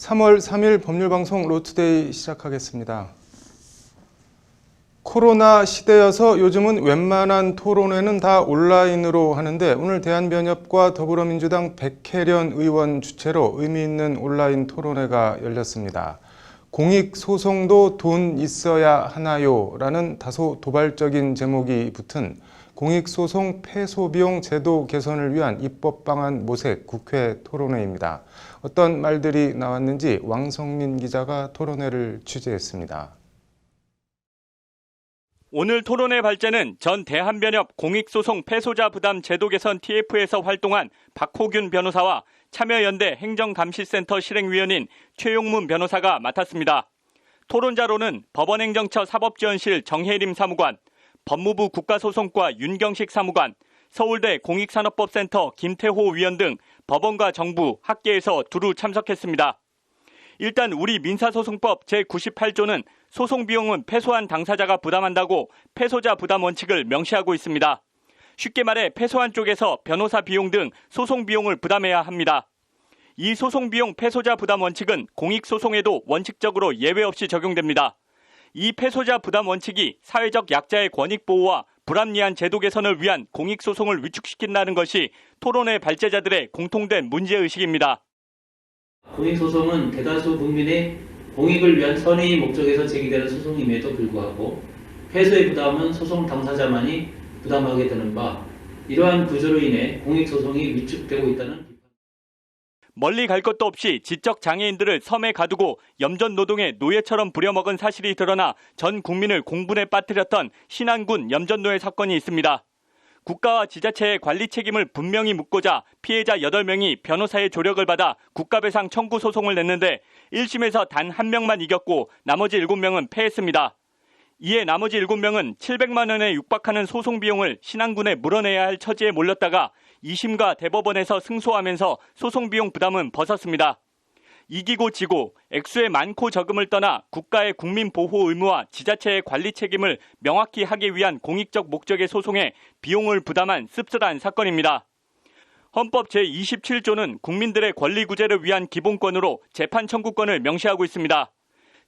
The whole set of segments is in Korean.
3월 3일 법률방송 로투데이 시작하겠습니다. 코로나 시대여서 요즘은 웬만한 토론회는 다 온라인으로 하는데 오늘 대한변협과 더불어민주당 백혜련 의원 주최로 의미 있는 온라인 토론회가 열렸습니다. 공익소송도 돈 있어야 하나요? 라는 다소 도발적인 제목이 붙은 공익소송 패소비용 제도 개선을 위한 입법 방안 모색 국회 토론회입니다. 어떤 말들이 나왔는지 왕성민 기자가 토론회를 취재했습니다. 오늘 토론회 발제는 전 대한변협 공익소송 패소자 부담 제도 개선 TF에서 활동한 박호균 변호사와 참여연대 행정감시센터 실행위원인 최용문 변호사가 맡았습니다. 토론자로는 법원행정처 사법지원실 정혜림 사무관, 법무부 국가소송과 윤경식 사무관, 서울대 공익산업법센터 김태호 위원 등 법원과 정부, 학계에서 두루 참석했습니다. 일단 우리 민사소송법 제98조는 소송 비용은 패소한 당사자가 부담한다고 패소자 부담 원칙을 명시하고 있습니다. 쉽게 말해 패소한 쪽에서 변호사 비용 등 소송 비용을 부담해야 합니다. 이 소송 비용 패소자 부담 원칙은 공익소송에도 원칙적으로 예외 없이 적용됩니다. 이 패소자 부담 원칙이 사회적 약자의 권익 보호와 불합리한 제도 개선을 위한 공익소송을 위축시킨다는 것이 토론회 발제자들의 공통된 문제의식입니다. 공익소송은 대다수 국민의 공익을 위한 선의의 목적에서 제기되는 소송임에도 불구하고 패소의 부담은 소송 당사자만이 부담하게 되는 바, 이러한 구조로 인해 공익소송이 위축되고 있다는 비판. 멀리 갈 것도 없이 지적 장애인들을 섬에 가두고 염전 노동에 노예처럼 부려먹은 사실이 드러나 전 국민을 공분에 빠뜨렸던 신안군 염전노예 사건이 있습니다. 국가와 지자체의 관리 책임을 분명히 묻고자 피해자 8명이 변호사의 조력을 받아 국가배상 청구 소송을 냈는데 1심에서 단 1명만 이겼고 나머지 7명은 패했습니다. 이에 나머지 7명은 700만 원에 육박하는 소송 비용을 신안군에 물어내야 할 처지에 몰렸다가 2심과 대법원에서 승소하면서 소송 비용 부담은 벗었습니다. 이기고 지고 액수의 많고 적음을 떠나 국가의 국민 보호 의무와 지자체의 관리 책임을 명확히 하기 위한 공익적 목적의 소송에 비용을 부담한 씁쓸한 사건입니다. 헌법 제27조는 국민들의 권리 구제를 위한 기본권으로 재판 청구권을 명시하고 있습니다.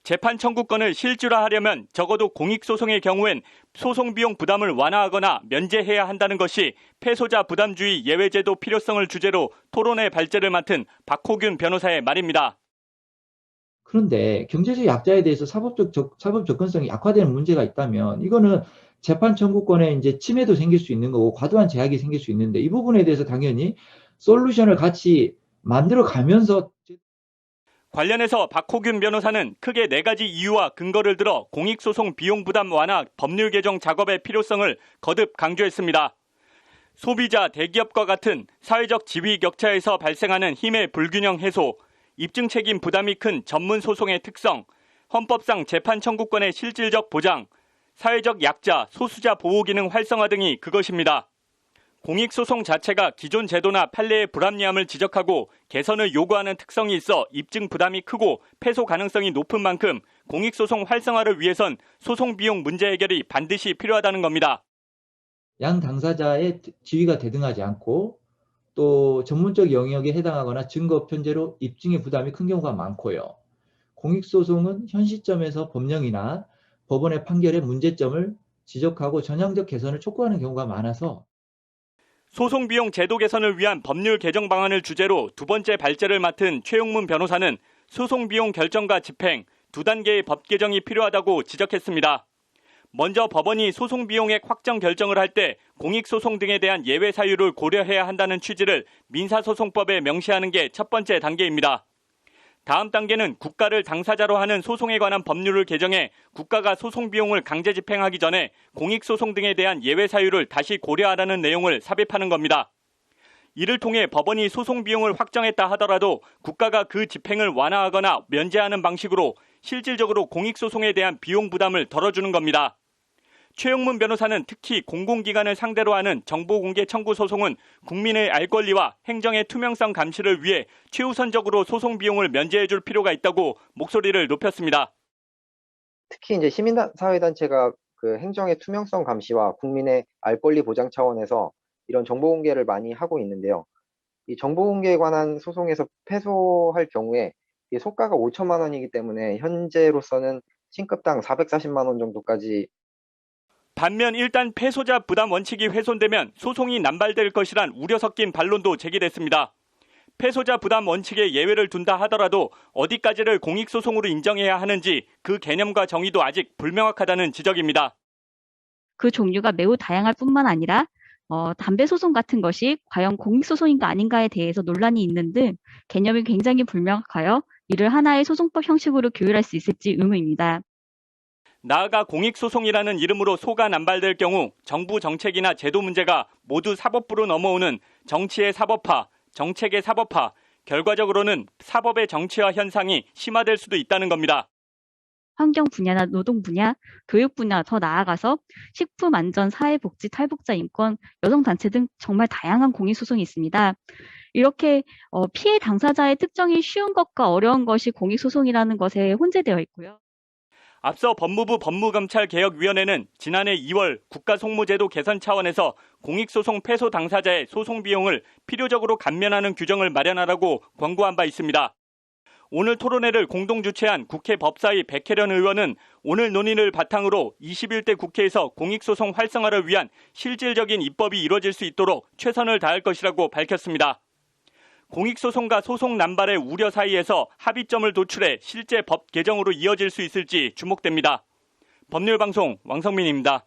재판 청구권을 실질화하려면 적어도 공익소송의 경우엔 소송 비용 부담을 완화하거나 면제해야 한다는 것이 패소자 부담주의 예외제도 필요성을 주제로 토론회 발제를 맡은 박호균 변호사의 말입니다. 그런데 경제적 약자에 대해서 사법 접근성이 약화되는 문제가 있다면 이거는 재판 청구권에 이제 침해도 생길 수 있는 거고 과도한 제약이 생길 수 있는데 이 부분에 대해서 당연히 솔루션을 같이 만들어 가면서 관련해서 박호균 변호사는 크게 4가지 이유와 근거를 들어 공익소송 비용 부담 완화 법률 개정 작업의 필요성을 거듭 강조했습니다. 소비자, 대기업과 같은 사회적 지위 격차에서 발생하는 힘의 불균형 해소, 입증 책임 부담이 큰 전문 소송의 특성, 헌법상 재판 청구권의 실질적 보장, 사회적 약자, 소수자 보호 기능 활성화 등이 그것입니다. 공익소송 자체가 기존 제도나 판례의 불합리함을 지적하고 개선을 요구하는 특성이 있어 입증 부담이 크고 패소 가능성이 높은 만큼 공익소송 활성화를 위해선 소송 비용 문제 해결이 반드시 필요하다는 겁니다. 양 당사자의 지위가 대등하지 않고 또 전문적 영역에 해당하거나 증거 편제로 입증의 부담이 큰 경우가 많고요. 공익소송은 현 시점에서 법령이나 법원의 판결의 문제점을 지적하고 전향적 개선을 촉구하는 경우가 많아서 소송 비용 제도 개선을 위한 법률 개정 방안을 주제로 두 번째 발제를 맡은 최용문 변호사는 소송 비용 결정과 집행, 2단계의 법 개정이 필요하다고 지적했습니다. 먼저 법원이 소송 비용액 확정 결정을 할 때 공익소송 등에 대한 예외 사유를 고려해야 한다는 취지를 민사소송법에 명시하는 게 첫 번째 단계입니다. 다음 단계는 국가를 당사자로 하는 소송에 관한 법률을 개정해 국가가 소송 비용을 강제 집행하기 전에 공익소송 등에 대한 예외 사유를 다시 고려하라는 내용을 삽입하는 겁니다. 이를 통해 법원이 소송 비용을 확정했다 하더라도 국가가 그 집행을 완화하거나 면제하는 방식으로 실질적으로 공익소송에 대한 비용 부담을 덜어주는 겁니다. 최용문 변호사는 특히 공공기관을 상대로 하는 정보공개 청구 소송은 국민의 알 권리와 행정의 투명성 감시를 위해 최우선적으로 소송 비용을 면제해 줄 필요가 있다고 목소리를 높였습니다. 특히 이제 시민사회단체가 그 행정의 투명성 감시와 국민의 알 권리 보장 차원에서 이런 정보 공개를 많이 하고 있는데요. 이 정보 공개에 관한 소송에서 패소할 경우에 이게 소가가 5천만 원이기 때문에 현재로서는 신급당 440만 원 정도까지. 반면 일단 패소자 부담 원칙이 훼손되면 소송이 남발될 것이란 우려 섞인 반론도 제기됐습니다. 패소자 부담 원칙에 예외를 둔다 하더라도 어디까지를 공익소송으로 인정해야 하는지 그 개념과 정의도 아직 불명확하다는 지적입니다. 그 종류가 매우 다양할 뿐만 아니라 담배 소송 같은 것이 과연 공익소송인가 아닌가에 대해서 논란이 있는 등 개념이 굉장히 불명확하여 이를 하나의 소송법 형식으로 규율할 수 있을지 의문입니다. 나아가 공익소송이라는 이름으로 소가 남발될 경우 정부 정책이나 제도 문제가 모두 사법부로 넘어오는 정치의 사법화, 정책의 사법화, 결과적으로는 사법의 정치화 현상이 심화될 수도 있다는 겁니다. 환경 분야나 노동 분야, 교육 분야, 더 나아가서 식품 안전, 사회복지, 탈북자 인권, 여성단체 등 정말 다양한 공익소송이 있습니다. 이렇게 피해 당사자의 특정이 쉬운 것과 어려운 것이 공익소송이라는 것에 혼재되어 있고요. 앞서 법무부 법무검찰개혁위원회는 지난해 2월 국가송무제도 개선 차원에서 공익소송 패소 당사자의 소송 비용을 필요적으로 감면하는 규정을 마련하라고 권고한 바 있습니다. 오늘 토론회를 공동 주최한 국회 법사위 백혜련 의원은 오늘 논의를 바탕으로 21대 국회에서 공익소송 활성화를 위한 실질적인 입법이 이루어질 수 있도록 최선을 다할 것이라고 밝혔습니다. 공익소송과 소송 남발의 우려 사이에서 합의점을 도출해 실제 법 개정으로 이어질 수 있을지 주목됩니다. 법률방송 왕성민입니다.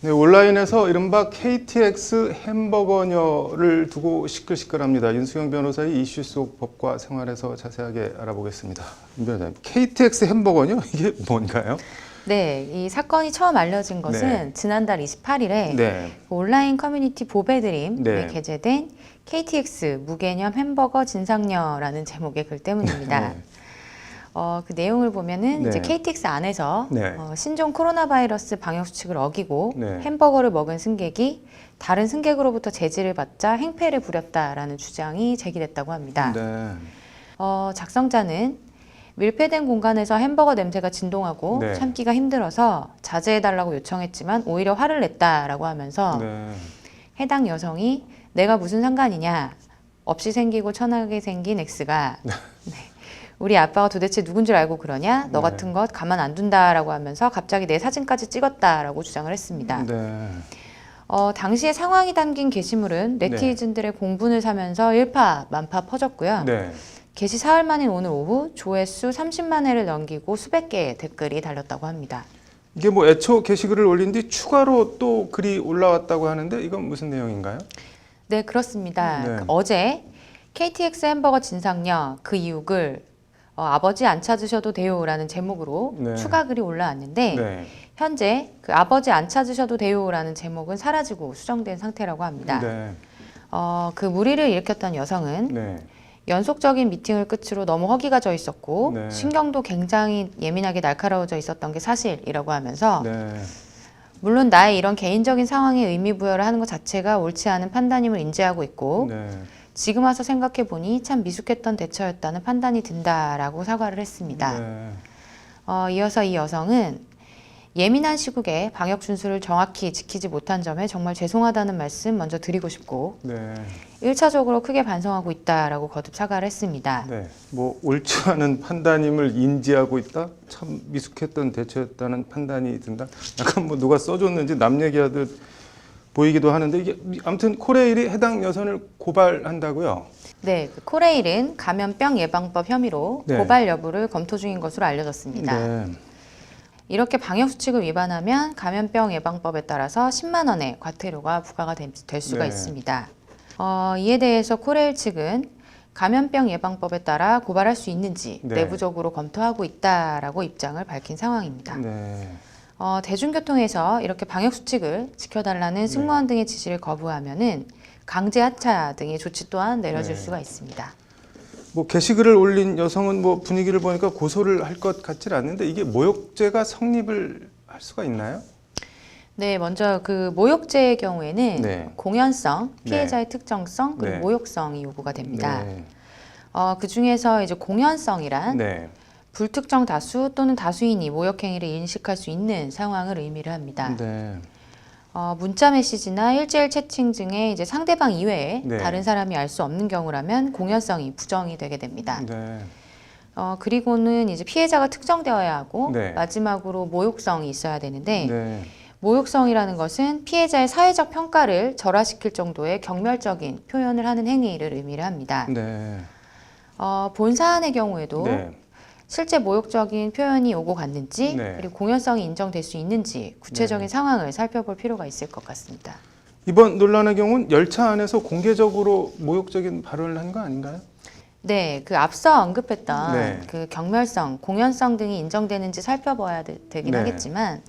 네, 온라인에서 이른바 KTX 햄버거녀를 두고 시끌시끌합니다. 윤수경 변호사의 이슈 속 법과 생활에서 자세하게 알아보겠습니다. 윤 변호사님, KTX 햄버거녀 이게 뭔가요? 네, 이 사건이 처음 알려진 것은 지난달 28일에 네. 온라인 커뮤니티 보배드림에 네. 게재된 KTX 무개념 햄버거 진상녀라는 제목의 글 때문입니다. 네. 그 내용을 보면은 네. 이제 KTX 안에서 네. 신종 코로나 바이러스 방역 수칙을 어기고 네. 햄버거를 먹은 승객이 다른 승객으로부터 제지를 받자 행패를 부렸다라는 주장이 제기됐다고 합니다. 네. 작성자는 밀폐된 공간에서 햄버거 냄새가 진동하고 네. 참기가 힘들어서 자제해달라고 요청했지만 오히려 화를 냈다라고 하면서 네. 해당 여성이 내가 무슨 상관이냐, 없이 생기고 천하게 생긴 X가 네. 우리 아빠가 도대체 누군 줄 알고 그러냐, 너 네. 같은 것 가만 안 둔다라고 하면서 갑자기 내 사진까지 찍었다라고 주장을 했습니다. 네. 당시의 상황이 담긴 게시물은 네티즌들의 공분을 사면서 일파만파 퍼졌고요. 네. 게시 사흘 만인 오늘 오후 조회수 30만 회를 넘기고 수백 개의 댓글이 달렸다고 합니다. 이게 뭐 애초 게시글을 올린 뒤 추가로 또 글이 올라왔다고 하는데 이건 무슨 내용인가요? 네, 그렇습니다. 네. 어제 KTX 햄버거 진상녀 그 이유글 아버지 안 찾으셔도 돼요라는 제목으로 네. 추가 글이 올라왔는데 네. 현재 그 아버지 안 찾으셔도 돼요라는 제목은 사라지고 수정된 상태라고 합니다. 네. 그 무리를 일으켰던 여성은 네. 연속적인 미팅을 끝으로 너무 허기가 져 있었고 네. 신경도 굉장히 예민하게 날카로워져 있었던 게 사실이라고 하면서 네. 물론 나의 이런 개인적인 상황에 의미 부여를 하는 것 자체가 옳지 않은 판단임을 인지하고 있고 네. 지금 와서 생각해 보니 참 미숙했던 대처였다는 판단이 든다라고 사과를 했습니다. 네. 이어서 이 여성은 예민한 시국에 방역 준수를 정확히 지키지 못한 점에 정말 죄송하다는 말씀 먼저 드리고 싶고 네. 1차적으로 크게 반성하고 있다라고 거듭 사과를 했습니다. 네. 뭐 옳지 않은 판단임을 인지하고 있다. 참 미숙했던 대처였다는 판단이 든다. 약간 뭐 누가 써줬는지 남 얘기하듯 보이기도 하는데 이게 아무튼 코레일이 해당 여성을 고발한다고요? 네, 그 코레일은 감염병 예방법 혐의로 네. 고발 여부를 검토 중인 것으로 알려졌습니다. 네. 이렇게 방역 수칙을 위반하면 감염병 예방법에 따라서 10만 원의 과태료가 부과가 될 수가 네. 있습니다. 이에 대해서 코레일 측은 감염병 예방법에 따라 고발할 수 있는지 네. 내부적으로 검토하고 있다라고 입장을 밝힌 상황입니다. 네. 대중교통에서 이렇게 방역 수칙을 지켜달라는 승무원 등의 지시를 거부하면은 강제 하차 등의 조치 또한 내려질 네. 수가 있습니다. 뭐 게시글을 올린 여성은 뭐 분위기를 보니까 고소를 할 것 같질 않는데 이게 모욕죄가 성립을 할 수가 있나요? 네, 먼저 그 모욕죄의 경우에는 네. 공연성, 피해자의 특정성, 그리고 네. 모욕성이 요구가 됩니다. 네. 그 중에서 이제 공연성이란 네. 불특정 다수 또는 다수인이 모욕행위를 인식할 수 있는 상황을 의미를 합니다. 네. 문자 메시지나 일제일 채팅 등의 이제 상대방 이외에 네. 다른 사람이 알 수 없는 경우라면 공연성이 부정이 되게 됩니다. 네. 그리고는 이제 피해자가 특정되어야 하고 네. 마지막으로 모욕성이 있어야 되는데 네. 모욕성이라는 것은 피해자의 사회적 평가를 절하시킬 정도의 경멸적인 표현을 하는 행위를 의미를 합니다. 네. 본 사안의 경우에도 네. 실제 모욕적인 표현이 오고 갔는지 네. 그리고 공연성이 인정될 수 있는지 구체적인 상황을 살펴볼 필요가 있을 것 같습니다. 이번 논란의 경우는 열차 안에서 공개적으로 모욕적인 발언을 한 거 아닌가요? 네, 그 앞서 언급했던 네. 그 경멸성, 공연성 등이 인정되는지 살펴봐야 되긴 네. 하겠지만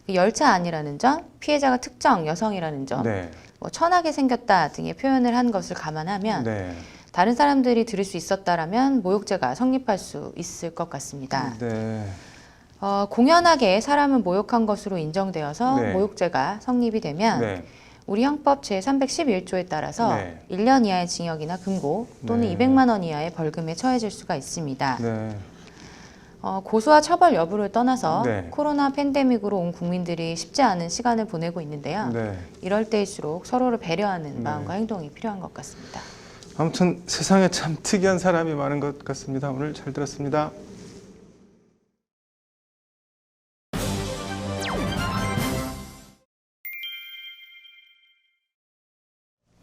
그 열차 안이라는 점, 피해자가 특정 여성이라는 점, 네. 뭐 천하게 생겼다 등의 표현을 한 것을 감안하면 네. 다른 사람들이 들을 수 있었다라면 모욕죄가 성립할 수 있을 것 같습니다. 네. 공연하게 사람을 모욕한 것으로 인정되어서 네. 모욕죄가 성립이 되면 네. 우리 형법 제311조에 따라서 네. 1년 이하의 징역이나 금고 또는 네. 200만 원 이하의 벌금에 처해질 수가 있습니다. 네. 고소와 처벌 여부를 떠나서 네. 코로나 팬데믹으로 온 국민들이 쉽지 않은 시간을 보내고 있는데요. 네. 이럴 때일수록 서로를 배려하는 네. 마음과 행동이 필요한 것 같습니다. 아무튼 세상에 참 특이한 사람이 많은 것 같습니다. 오늘 잘 들었습니다.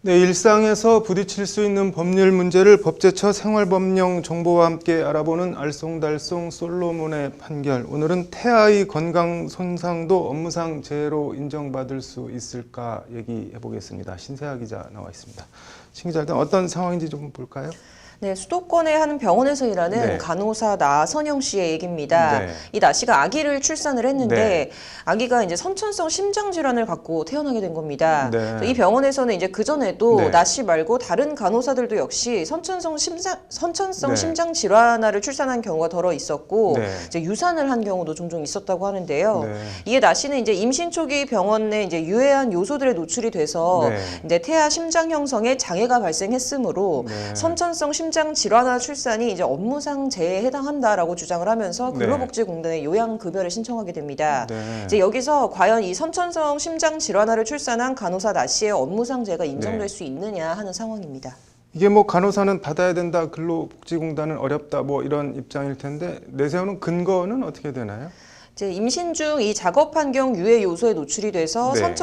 네, 일상에서 부딪힐 수 있는 법률 문제를 법제처 생활법령 정보와 함께 알아보는 알쏭달쏭 솔로몬의 판결. 오늘은 태아의 건강 손상도 업무상 재해로 인정받을 수 있을까 얘기해 보겠습니다. 신세아 기자 나와 있습니다. 신 기자, 일단 어떤 상황인지 좀 볼까요? 네, 수도권의 한 병원에서 일하는 네. 간호사 나선영 씨의 얘기입니다. 네. 이 나 씨가 아기를 출산을 했는데 네. 아기가 이제 선천성 심장 질환을 갖고 태어나게 된 겁니다. 네. 이 병원에서는 이제 그 전에도 네. 나 씨 말고 다른 간호사들도 역시 선천성 네. 심장 질환을 출산한 경우가 덜어 있었고 네. 이제 유산을 한 경우도 종종 있었다고 하는데요. 네. 이에 나 씨는 이제 임신 초기 병원 내 이제 유해한 요소들에 노출이 돼서 네. 이제 태아 심장 형성에 장애가 발생했으므로 네. 선천성 심장 질환화 출산이 이제 업무상 재해에 해당한다라고 주장을 하면서 네. 근로복지공단에 요양급여를 신청하게 됩니다. 네. 이제 여기서 과연 이 선천성 심장 질환화를 출산한 간호사 나 씨의 업무상 재해가 인정될 네. 수 있느냐 하는 상황입니다. 이게 뭐 간호사는 받아야 된다, 근로복지공단은 어렵다, 뭐 이런 입장일 텐데 내세우는 근거는 어떻게 되나요? 이제 임신 중 이 작업 환경 유해 요소에 노출이 돼서 네.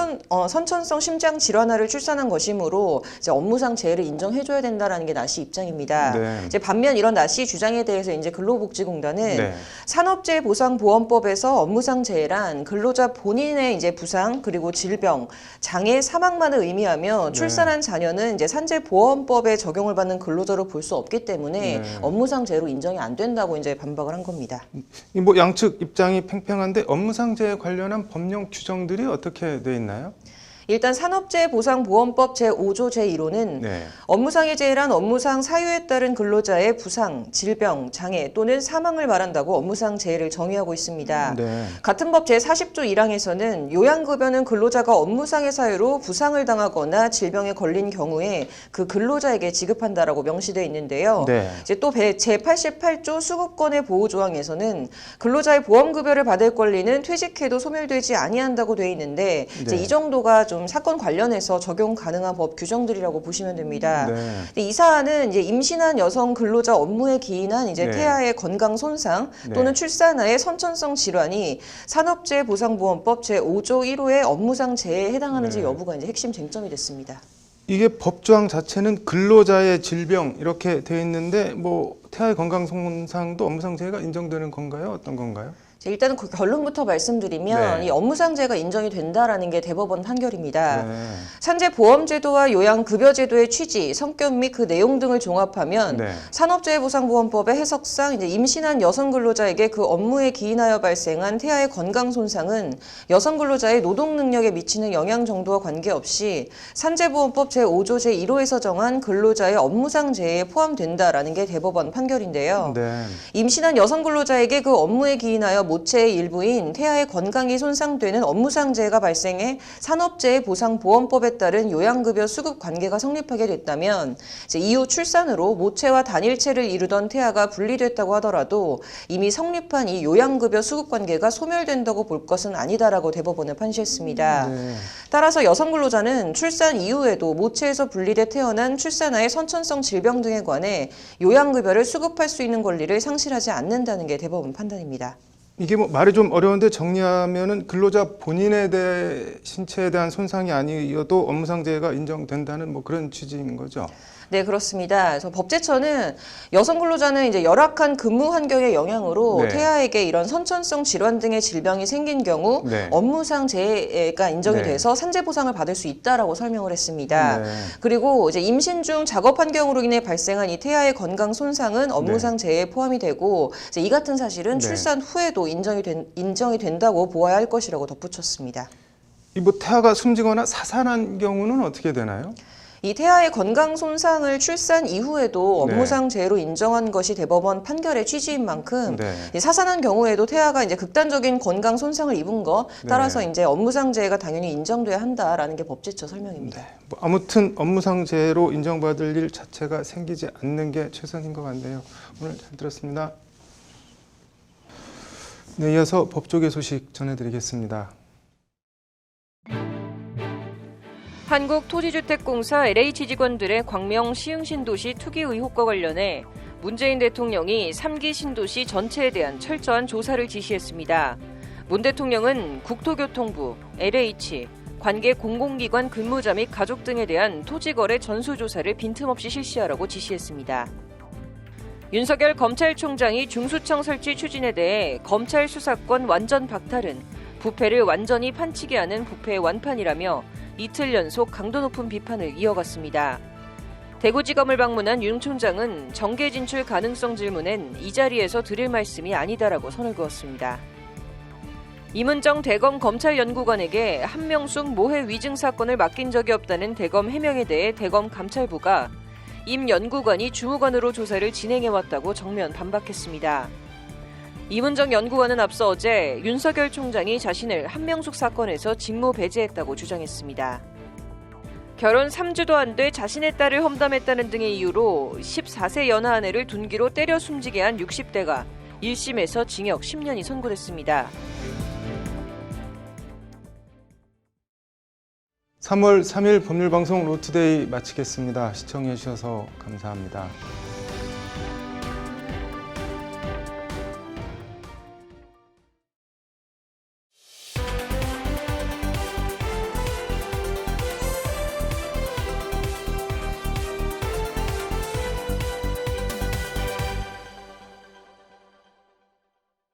선천성 심장 질환화를 출산한 것이므로 이제 업무상 재해를 인정해줘야 된다라는 게 나 씨 입장입니다. 네. 이제 반면 이런 나 씨 주장에 대해서 이제 근로복지공단은 네. 산업재해보상보험법에서 업무상 재해란 근로자 본인의 이제 부상 그리고 질병, 장애, 사망만을 의미하며 네. 출산한 자녀는 이제 산재보험법에 적용을 받는 근로자로 볼 수 없기 때문에 네. 업무상 재해로 인정이 안 된다고 이제 반박을 한 겁니다. 이 뭐 양측 입장이 팽팽한데 업무상 재해 관련한 법령 규정들이 어떻게 돼 있나요? 일단 산업재해보상보험법 제5조 제1호는 네. 업무상의 재해란 업무상 사유에 따른 근로자의 부상, 질병, 장애 또는 사망을 말한다고 업무상 재해를 정의하고 있습니다. 네. 같은 법 제40조 1항에서는 요양급여는 근로자가 업무상의 사유로 부상을 당하거나 질병에 걸린 경우에 그 근로자에게 지급한다라고 명시되어 있는데요. 네. 이제 또 제88조 수급권의 보호 조항에서는 근로자의 보험급여를 받을 권리는 퇴직해도 소멸되지 아니한다고 되어 있는데 이제 네. 이 정도가 좀 사건 관련해서 적용 가능한 법 규정들이라고 보시면 됩니다. 네. 근데 이 사안은 이제 임신한 여성 근로자 업무에 기인한 이제 네. 태아의 건강 손상 네. 또는 출산하의 선천성 질환이 산업재해보상보험법 제5조 1호의 업무상 재해에 해당하는지 네. 여부가 이제 핵심 쟁점이 됐습니다. 이게 법조항 자체는 근로자의 질병 이렇게 돼 있는데 뭐 태아의 건강 손상도 업무상 재해가 인정되는 건가요? 어떤 건가요? 일단은 그 결론부터 말씀드리면 네. 이 업무상 재해가 인정이 된다라는 게 대법원 판결입니다. 네. 산재보험제도와 요양급여제도의 취지, 성격 및 그 내용 등을 종합하면 네. 산업재해보상보험법의 해석상 이제 임신한 여성 근로자에게 그 업무에 기인하여 발생한 태아의 건강 손상은 여성 근로자의 노동 능력에 미치는 영향 정도와 관계없이 산재보험법 제5조 제1호에서 정한 근로자의 업무상 재해에 포함된다라는 게 대법원 판결인데요. 네. 임신한 여성 근로자에게 그 업무에 기인하여 모체의 일부인 태아의 건강이 손상되는 업무상재해가 발생해 산업재해보상보험법에 따른 요양급여 수급 관계가 성립하게 됐다면 이후 출산으로 모체와 단일체를 이루던 태아가 분리됐다고 하더라도 이미 성립한 이 요양급여 수급 관계가 소멸된다고 볼 것은 아니다라고 대법원은 판시했습니다. 네. 따라서 여성 근로자는 출산 이후에도 모체에서 분리돼 태어난 출산아의 선천성 질병 등에 관해 요양급여를 수급할 수 있는 권리를 상실하지 않는다는 게 대법원 판단입니다. 이게 뭐 말이 좀 어려운데 정리하면은 근로자 본인에 대해 신체에 대한 손상이 아니어도 업무상재해가 인정된다는 뭐 그런 취지인 거죠. 네, 그렇습니다. 그래서 법제처는 여성 근로자는 이제 열악한 근무 환경의 영향으로 네. 태아에게 이런 선천성 질환 등의 질병이 생긴 경우 네. 업무상 재해가 인정이 네. 돼서 산재 보상을 받을 수 있다라고 설명을 했습니다. 네. 그리고 이제 임신 중 작업 환경으로 인해 발생한 이 태아의 건강 손상은 업무상 재해에 포함이 되고 이제 이 같은 사실은 네. 출산 후에도 인정이 된다고 보아야 할 것이라고 덧붙였습니다. 이 뭐 태아가 숨지거나 사산한 경우는 어떻게 되나요? 이 태아의 건강 손상을 출산 이후에도 업무상 재해로 인정한 것이 대법원 판결의 취지인 만큼 네. 이 사산한 경우에도 태아가 이제 극단적인 건강 손상을 입은 거 따라서 네. 이제 업무상 재해가 당연히 인정돼야 한다라는 게 법제처 설명입니다. 뭐 아무튼 업무상재해로 인정받을 일 자체가 생기지 않는 게 최선인 것 같네요. 오늘 잘 들었습니다. 네, 이어서 법조계 소식 전해드리겠습니다. 한국토지주택공사 LH 직원들의 광명 시흥신도시 투기 의혹과 관련해 문재인 대통령이 3기 신도시 전체에 대한 철저한 조사를 지시했습니다. 문 대통령은 국토교통부, LH, 관계 공공기관 근무자 및 가족 등에 대한 토지거래 전수조사를 빈틈없이 실시하라고 지시했습니다. 윤석열 검찰총장이 중수청 설치 추진에 대해 검찰 수사권 완전 박탈은 부패를 완전히 판치게 하는 부패의 완판이라며 이틀 연속 강도 높은 비판을 이어갔습니다. 대구지검을 방문한 윤 총장은 정계 진출 가능성 질문엔 이 자리에서 드릴 말씀이 아니다라고 선을 그었습니다. 이문정 대검 검찰연구관에게 한명숙 모해 위증 사건을 맡긴 적이 없다는 대검 해명에 대해 대검 감찰부가 임 연구관이 주무관으로 조사를 진행해왔다고 정면 반박했습니다. 이문정 연구관은 앞서 어제 윤석열 총장이 자신을 한명숙 사건에서 직무 배제했다고 주장했습니다. 결혼 3주도 안 돼 자신의 딸을 험담했다는 등의 이유로 14세 연하 아내를 둔기로 때려 숨지게 한 60대가 1심에서 징역 10년이 선고됐습니다. 3월 3일 법률방송 로투데이 마치겠습니다. 시청해 주셔서 감사합니다.